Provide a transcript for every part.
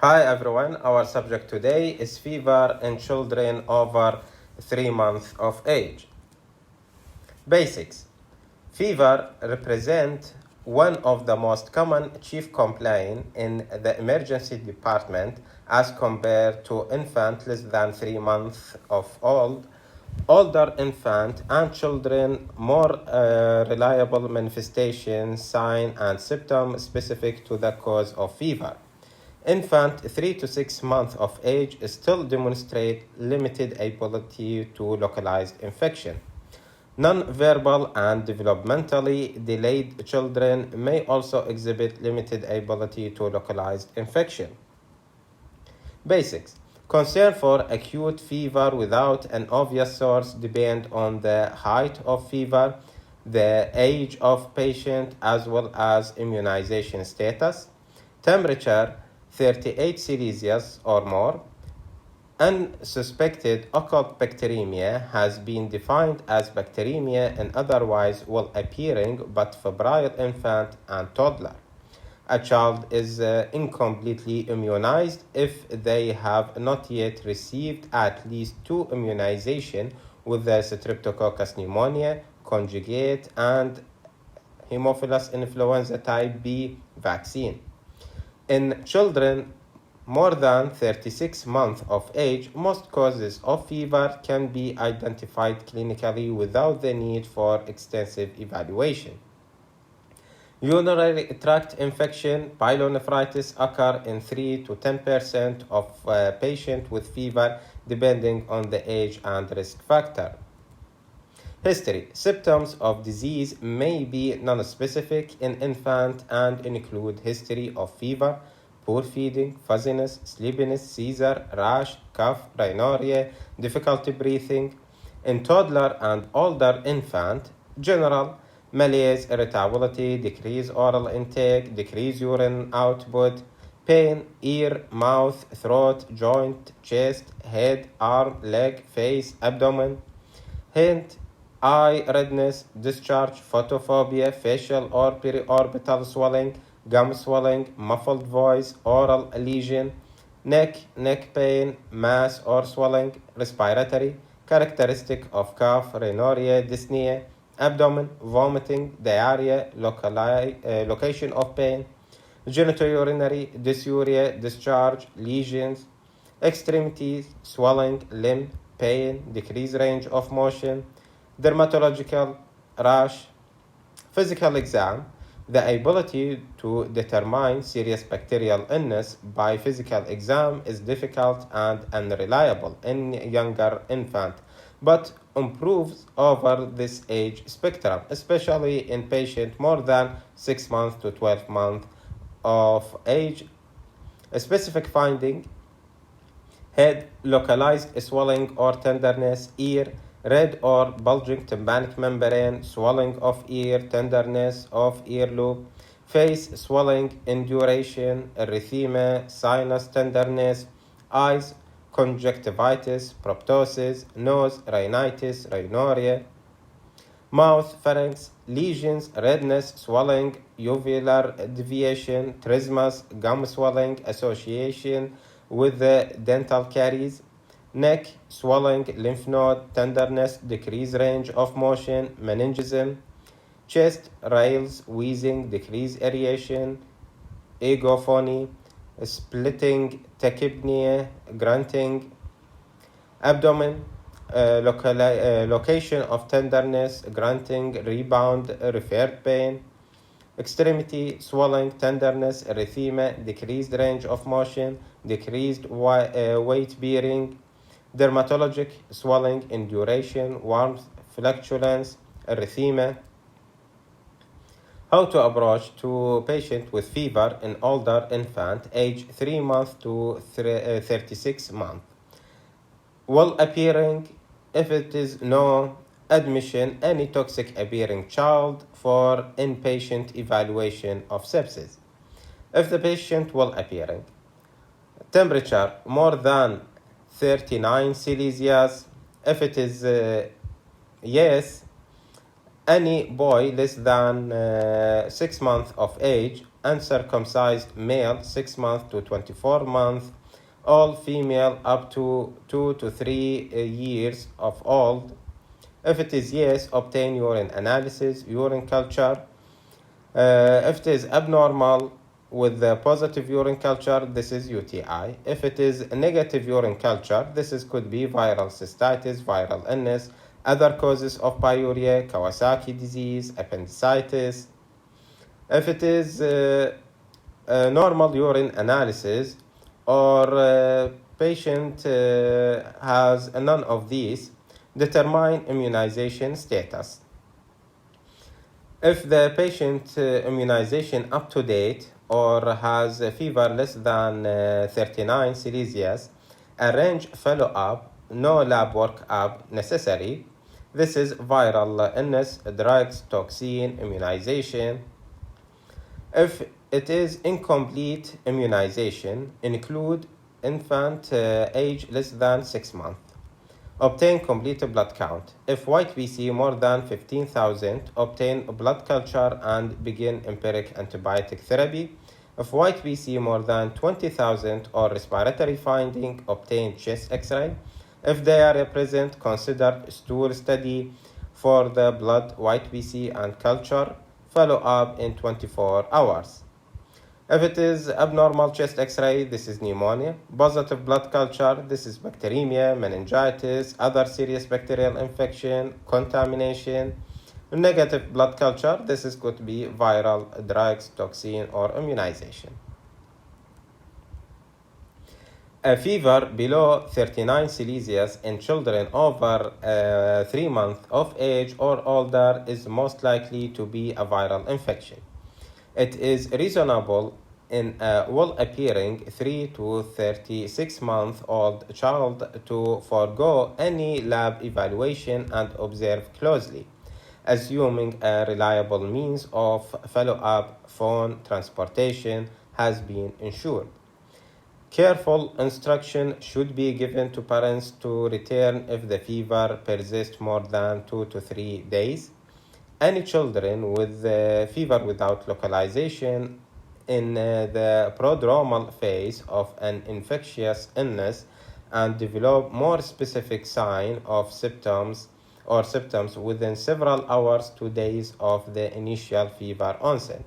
Hi everyone, our subject today is fever in children over 3 months of age. Basics. Fever represents one of the most common chief complaints in the emergency department as compared to infant less than 3 months of old, older infant and children more reliable manifestations, sign and symptoms specific to the cause of fever. Infant 3 to 6 months of age still demonstrate limited ability to localized infection. Non-verbal and developmentally delayed children may also exhibit limited ability to localized infection. Basics. Concern for acute fever without an obvious source depend on the height of fever, the age of patient, as well as immunization status, temperature, 38 Celsius or more. Unsuspected occult bacteremia has been defined as bacteremia in otherwise well-appearing but febrile infant and toddler. A child is incompletely immunized if they have not yet received at least 2 immunizations with the Streptococcus pneumoniae, conjugate, and Haemophilus influenza type B vaccine. In children more than 36 months of age, most causes of fever can be identified clinically without the need for extensive evaluation. Urinary tract infection, pyelonephritis occur in 3 to 10% of patients with fever, depending on the age and risk factor. History. Symptoms of disease may be nonspecific in infant and include history of fever, poor feeding, fuzziness, sleepiness, seizure, rash, cough, rhinorrhea, difficulty breathing. In toddler and older infant, general malaise, irritability, decreased oral intake, decreased urine output, pain, ear, mouth, throat, joint, chest, head, arm, leg, face, abdomen. Hint, eye redness, discharge, photophobia, facial or periorbital swelling, gum swelling, muffled voice, oral lesion, neck pain, mass or swelling, respiratory, characteristic of cough, rhinorrhea, dyspnea, abdomen, vomiting, diarrhea, location of pain, genitourinary, dysuria, discharge, lesions, extremities, swelling, limb, pain, decreased range of motion, dermatological rash. Physical exam. The ability to determine serious bacterial illness by physical exam is difficult and unreliable in younger infant, but improves over this age spectrum, especially in patients more than 6 months to 12 months of age. A specific finding: head, localized swelling or tenderness, ear, red or bulging tympanic membrane, swelling of ear, tenderness of ear lobe, face, swelling in duration, erythema, sinus tenderness, eyes, conjunctivitis, proptosis, nose, rhinitis, rhinorrhea, mouth, pharynx, lesions, redness, swelling, uvular deviation, trismus, gum swelling, association with the dental caries, neck, swelling, lymph node, tenderness, decreased range of motion, meningism, chest, rales, wheezing, decreased aeration, agophony, splitting, tachypnea, grunting, abdomen, location of tenderness, grunting, rebound, referred pain, extremity, swelling, tenderness, erythema, decreased range of motion, decreased weight bearing, dermatologic, swelling in duration, warmth, fluctuance, erythema. How to approach to patient with fever in older infant, age 3 months to 36 months. Well appearing, if it is no admission, any toxic appearing child for inpatient evaluation of sepsis. If the patient well appearing, temperature more than 39 Celsius. If it is yes, any boy less than 6 months of age uncircumcised male 6 months to 24 months, all female up to 2 to 3 years of old. If it is yes, obtain urine analysis, urine culture. If it is abnormal with the positive urine culture, this is UTI. If it is a negative urine culture, could be viral cystitis, viral illness, other causes of pyuria, Kawasaki disease, appendicitis. If it is a normal urine analysis or patient has none of these, determine immunization status. If the patient immunization up to date or has a fever less than 39 Celsius, arrange follow-up, no lab work-up necessary. This is viral illness, drugs, toxin, immunization. If it is incomplete immunization, include infant age less than 6 months. Obtain complete blood count. If white BC more than 15,000, obtain blood culture and begin empiric antibiotic therapy. If white BC more than 20,000 or respiratory finding, obtain chest X-ray. If they are present, consider stool study for the blood white BC and culture. Follow up in 24 hours. If it is abnormal chest X-ray, this is pneumonia. Positive blood culture, this is bacteremia, meningitis, other serious bacterial infection, contamination. Negative blood culture, could be viral, drugs, toxin, or immunization. A fever below 39 Celsius in children over 3 months of age or older is most likely to be a viral infection. It is reasonable in a well-appearing 3 to 36-month-old child to forego any lab evaluation and observe closely, assuming a reliable means of follow-up phone transportation has been ensured. Careful instruction should be given to parents to return if the fever persists more than 2 to 3 days. Any children with fever without localization in the prodromal phase of an infectious illness and develop more specific signs of symptoms within several hours to days of the initial fever onset.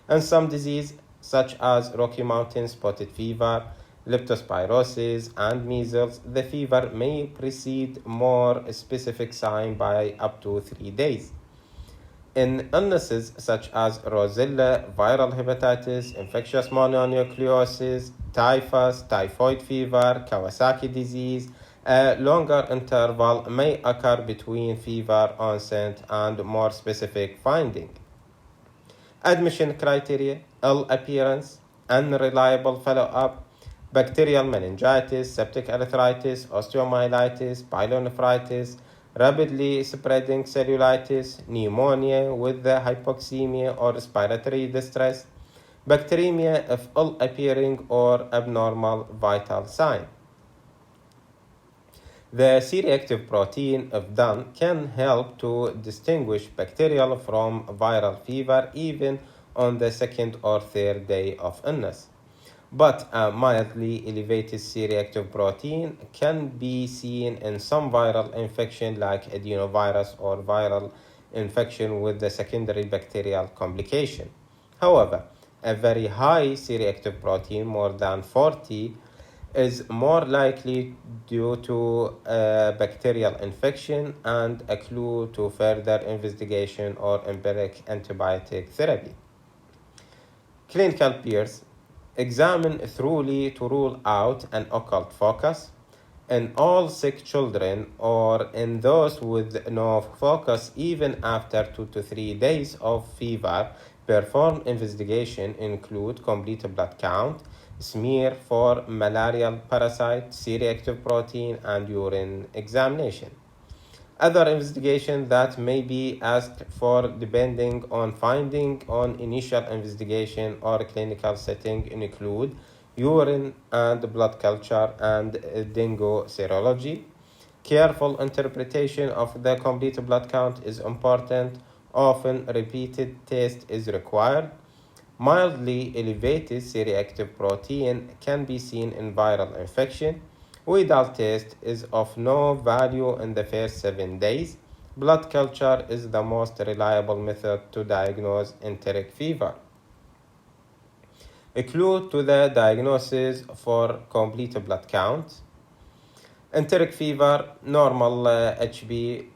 And some disease such as Rocky Mountain spotted fever, leptospirosis, and measles, the fever may precede more specific sign by up to 3 days. In illnesses such as Rosella, viral hepatitis, infectious mononucleosis, typhus, typhoid fever, Kawasaki disease, a longer interval may occur between fever onset and more specific finding. Admission criteria: ill appearance, unreliable follow-up, bacterial meningitis, septic arthritis, osteomyelitis, pyelonephritis, rapidly spreading cellulitis, pneumonia with hypoxemia or respiratory distress, bacteremia if ill-appearing or abnormal vital sign. The C-reactive protein, if done, can help to distinguish bacterial from viral fever even on the second or third day of illness. But a mildly elevated C-reactive protein can be seen in some viral infection like adenovirus or viral infection with the secondary bacterial complication. However, a very high C-reactive protein, more than 40, is more likely due to a bacterial infection and a clue to further investigation or empiric antibiotic therapy. Clinical peers: examine thoroughly to rule out an occult focus. In all sick children or in those with no focus even after 2 to 3 days of fever, perform investigation include complete blood count, smear for malarial parasite, C-reactive protein, and urine examination. Other investigations that may be asked for depending on finding on initial investigation or clinical setting include urine and blood culture and dengue serology. Careful interpretation of the complete blood count is important. Often repeated test is required. Mildly elevated C-reactive protein can be seen in viral infection. Widal test is of no value in the first 7 days. Blood culture is the most reliable method to diagnose enteric fever. A clue to the diagnosis for complete blood count. Enteric fever, normal HB,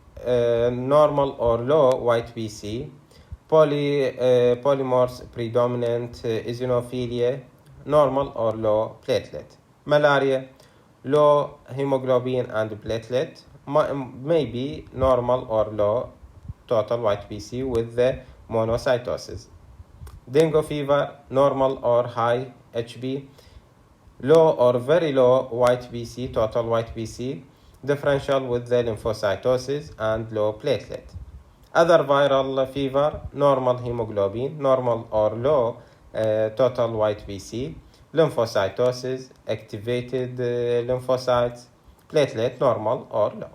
normal or low white BC, polymorphs predominant eosinophilia, normal or low platelet. Malaria, low hemoglobin and platelet, maybe normal or low total white BC with the monocytosis. Dengue fever, normal or high HB, low or very low white BC, total white BC, differential with the lymphocytosis and low platelet. Other viral fever, normal hemoglobin, normal or low total white BC, lymphocytosis, activated lymphocytes, platelet normal or low.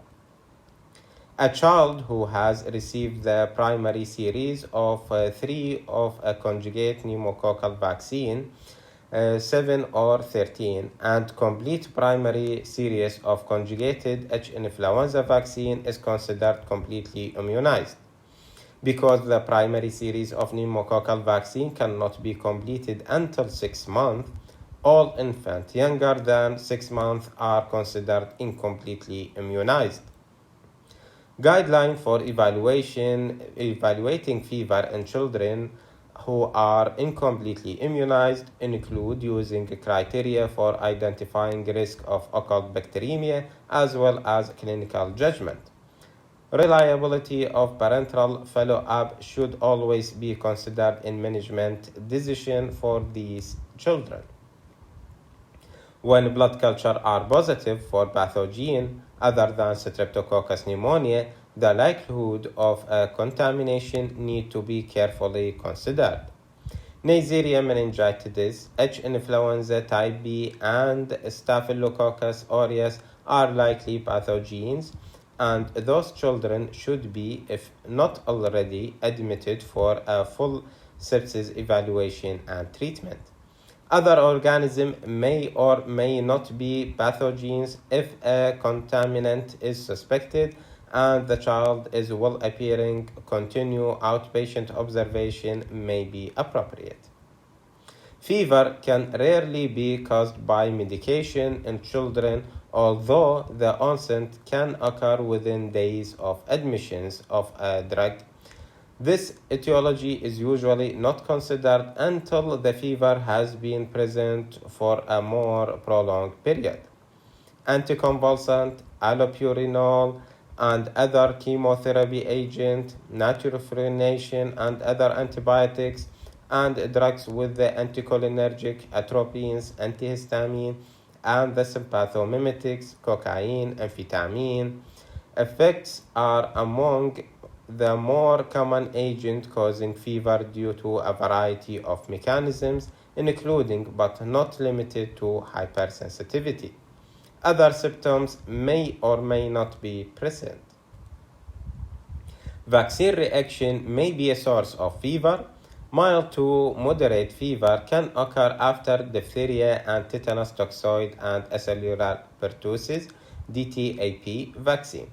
A child who has received the primary series of 3 of a conjugate pneumococcal vaccine, 7 or 13, and complete primary series of conjugated H influenza vaccine is considered completely immunized. Because the primary series of pneumococcal vaccine cannot be completed until 6 months, all infants younger than 6 months are considered incompletely immunized. Guideline for evaluating fever in children who are incompletely immunized include using criteria for identifying risk of occult bacteremia as well as clinical judgment. Reliability of parental follow-up should always be considered in management decision for these children. When blood culture are positive for pathogen other than Streptococcus pneumoniae, the likelihood of contamination need to be carefully considered. Neisseria meningitis, H. influenza type B, and Staphylococcus aureus are likely pathogens, and those children should be, if not already, admitted for a full sepsis evaluation and treatment. Other organisms may or may not be pathogens. If a contaminant is suspected and the child is well appearing, continue outpatient observation may be appropriate. Fever can rarely be caused by medication in children, although the onset can occur within days of admissions of a drug. This etiology is usually not considered until the fever has been present for a more prolonged period. Anticonvulsant, allopurinol, and other chemotherapy agents, nitrofuranation, and other antibiotics, and drugs with the anticholinergic, atropines, antihistamine, and the sympathomimetics, cocaine, amphetamine. Effects are among the more common agent causing fever due to a variety of mechanisms, including but not limited to hypersensitivity. Other symptoms may or may not be present. Vaccine reaction may be a source of fever. Mild to moderate fever can occur after diphtheria and tetanus toxoid and acellular pertussis (DTaP) vaccine.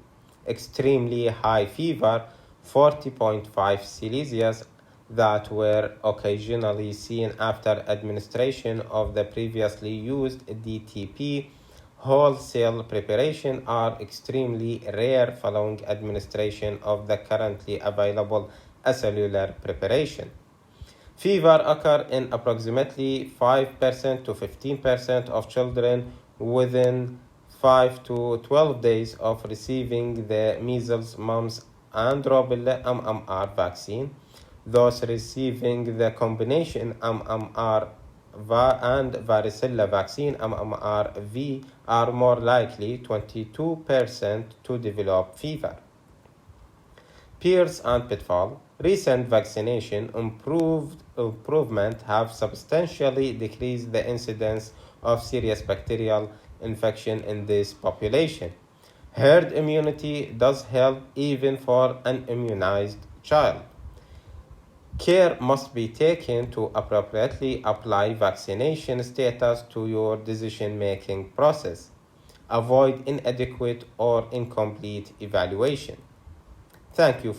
Extremely high fever, 40.5 Celsius, that were occasionally seen after administration of the previously used DTP wholesale preparation are extremely rare following administration of the currently available acellular preparation. Fever occur in approximately 5% to 15% of children within 5 to 12 days of receiving the measles, mumps, and rubella MMR vaccine. Those receiving the combination MMR and varicella vaccine MMR-V are more likely 22% to develop fever. Peers and pitfall. Recent vaccination improvement have substantially decreased the incidence of serious bacterial infection in this population. Herd immunity does help even for an immunized child. Care must be taken to appropriately apply vaccination status to your decision-making process. Avoid inadequate or incomplete evaluation. Thank you